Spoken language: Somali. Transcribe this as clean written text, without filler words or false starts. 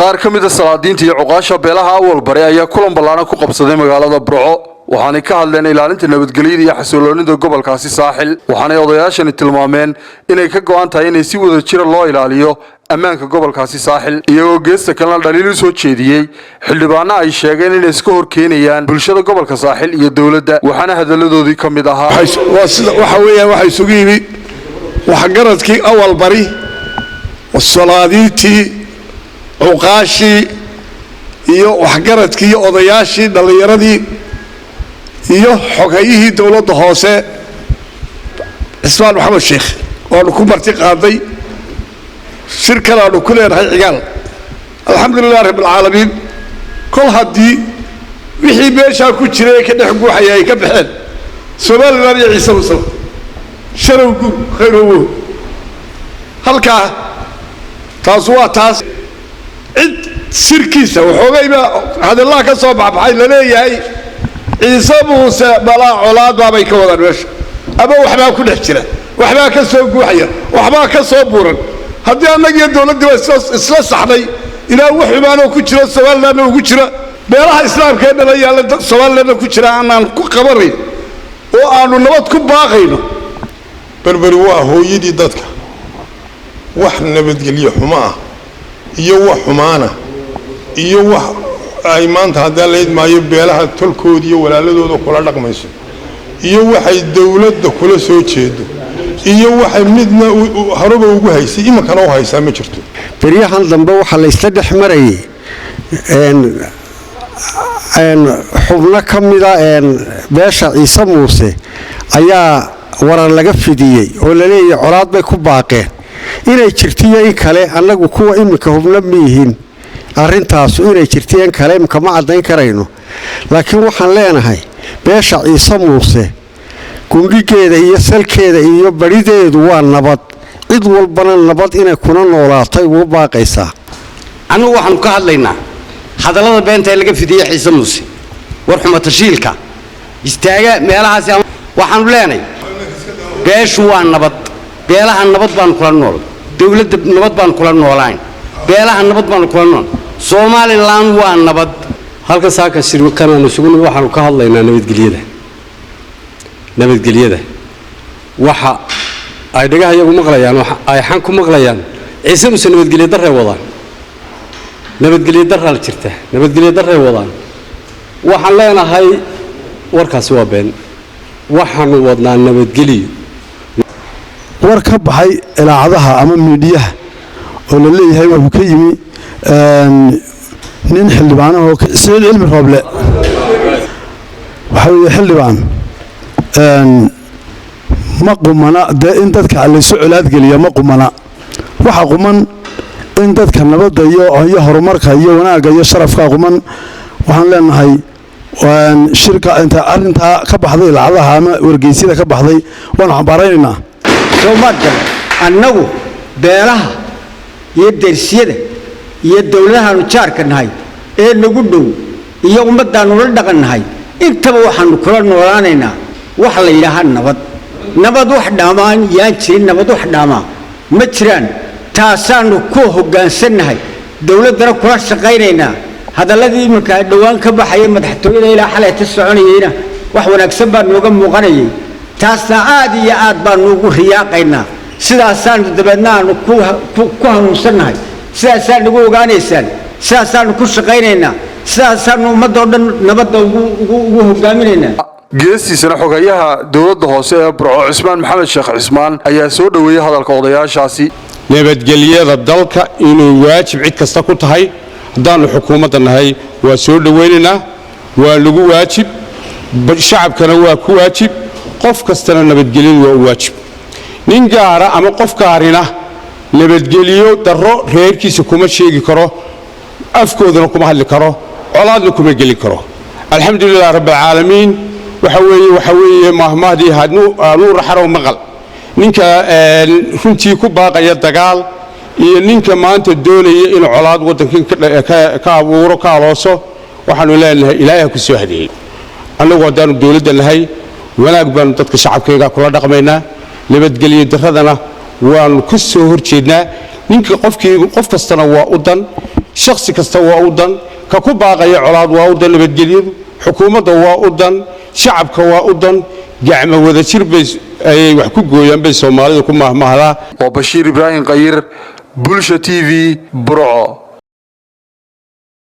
qaar ka mid ah salaadiinta iyo cuqaasha beelaha awal bari ayaa kulan ballaaran ku qabsaday magaalada Burco waxaanay ka hadleen ilaalinta nabadgelyada iyo xasiloonida gobolkaasi saaxil waxaanay odayaashani tilmaameen inay ka go'an tahay inay si wada jir loo ilaaliyo ammaanka gobolkaasi saaxil iyagoo geesta kalena dhaliil soo jeediyay xildhibaano ay sheegeen inay iska hor keenayaan bulshada gobolka saaxil iyo dawladda waxaana hadaladoodii ka mid ahaa waxa weeyaan waxa isugu yimi waxa garadkii awal bari wasalaadiintii cuqaashi iyo waxgaradkii iyo odayaashii dhalinyaradii iyo xogayihii dawladda hoose Ismaan Maxamed Sheekh oo ku marti qaaday shirkada aanu ku leenahay cigaal alxamdulillaah rabbil caalamiin kol hadii wixii meesha ku jiray ka dhex guuxayay ka baxeen Soomaaliland iyo Ciise Muuse sharowgu khayruhu halka taas waa taas cid sirkiisa waxoogayba hadallah ka soo baxay la leeyahay Ciise Muuse bala colaad baabay ka wadaan meesha aba waxba ku dhex jira waxba ka soo guuxaya waxba ka soo buuran haddii annaga dawladdu isla saxday ilaa wax xumaano ku jira Soomaaliland ugu jira beelaha islaamka ee dhalinyarada Soomaaliland ku jira aanan ku qabarin oo aanu nabad ku baaqayno berberi waa hooyadii dadka wax nabadgelyo xumaa iyo wax xumaana iyo wax ay maanta hadda leed maayo beelaha tolkood iyo walaaladooda kula dhaqmayso iyo waxay dawladda kula soo jeedo iyo waxay midna haruba ugu haysay imankana oo haysa ma jirto bariyahan dambe waxa la isla dhexmarayay xubno kamida beesha Ciise Muuse ayaa waran laga fidiyay oo la leeyahay colaad bay ku baaqeen inay jirtiyo in kale anagu kuwa imika hubna miihin arintaas inay jirtiyo in kale ma cadeyn karayno laakiin waxaan leenahay beesha Ciise Muuse kundigeeda iyo salkeeda iyo barideedu waa nabad cid walbana nabad inay kuna noolaatay ugu baaqaysaa anu waxaan ka hadlaynaa hadalada beenta ee laga fidiyay Ciise Muuse war xuma tashiilka istaaga meelahaas waxaan leenahay beeshu waa nabad beelaha nabad baan kula nool dawladda nabad baan kula noolaan beelaha nabad baan kula nool Soomaaliland waa nabad halka saaka shirkana sugan waxaan ka hadlaynaa nabadgelyada waxa ay dhagaha iyagu maqlayaan waxa ay xan ku maqlayaan Ciise Muuse nabadgelyo darre wadaan nabadgelyo darre jirta nabadgelyo darre wadaan waxaan leenahay warkaasi waa been waxaan wadnaa nabadgelyo war ka baxay ilaacadaha ama miidiyaha oo la leeyahay waxa ka yimi nin xildhibaan oo Saciid Cilmi Rooble waxa uu xildhibaan ma qumana in dadka la soo colaad galiyo ma qumana waxa quman in dadka nabadda iyo horumarka iyo wanaagga iyo sharafka quman waxaan leenahay shirka inta arinta ka baxday ilaacadaha ama wargeysida ka baxday waan xambaaraynaa Soomaaliland annagu beelaha iyo dersiyada iyo dawladaha jaarka nahay ee nagu dhow iyo ummadaan ula dhaqanahay intaba waxaan kula noolaanaynaa wax la yiraahdo nabad wax dhaamaan yaan jirin nabad wax dhaama ma jiraan taasaanu ku hogaansanahay dawladana kula shaqaynaynaa hadaladii marka dhawaan ka baxay madaxtooyada ilaa xalay soconayna wax wanaagsan baa nooga muuqanayay taasna aad iyo aad baan ugu riyaaqaynaa sidaasaan dabadnaan ku hanuunsanahay sidaasaan ugu ogaanaysaan sidaasaan ku shaqaynaynaa sidaasaan ummadda dhan nabadda ugu hogaaminaynaa geestiisana xogayaha dawladda hoose ee Burco Ismaan Maxamed Sheekh Ismaan ayaa soo dhaweeyay hadalka odayaashaasi nabadgelyada dalka inuu waajib cid kasta ku tahay hadaan xukuumadda nahay waa soo dhaweynaynaa waa lagu waajib shacabkana waa ku waajib qof kastana nabadgelyadu waa waajib nin gaara ama qof gaarina nabadgelyo daro reerkiisa kuma sheegi karo afkoodana kuma hadli karo colaadna kuma gali karo alxamdulillaah rabbil caalamiin waxa weeye mahmaadii hadnu raxaro maqal ninka runtii ku baaqaya dagaal iyo ninka maanta doonaya in colaad wadankan ka abuuro ka alooso waxaanu leenahay ilaahay ku soo hadeeyay annagu haddaanu dawladda nahay wanaag baanu dadka shacabkayga kula dhaqmaynaa nabadgelyo daradana waanu ka soo horjeednaa ninka qof kastana waa u dan shakhsi kasta waa u dan ka ku baaqaya colaad waa u dan nabadgelyadu xukuumadda waa u dan shacabka waa u dan gacmo wada jir bay ay wax ku gooyaan bay Soomaalidu ku mahmahdaa waa Bashiir Ibraahim Qayir Bulsha TV Burco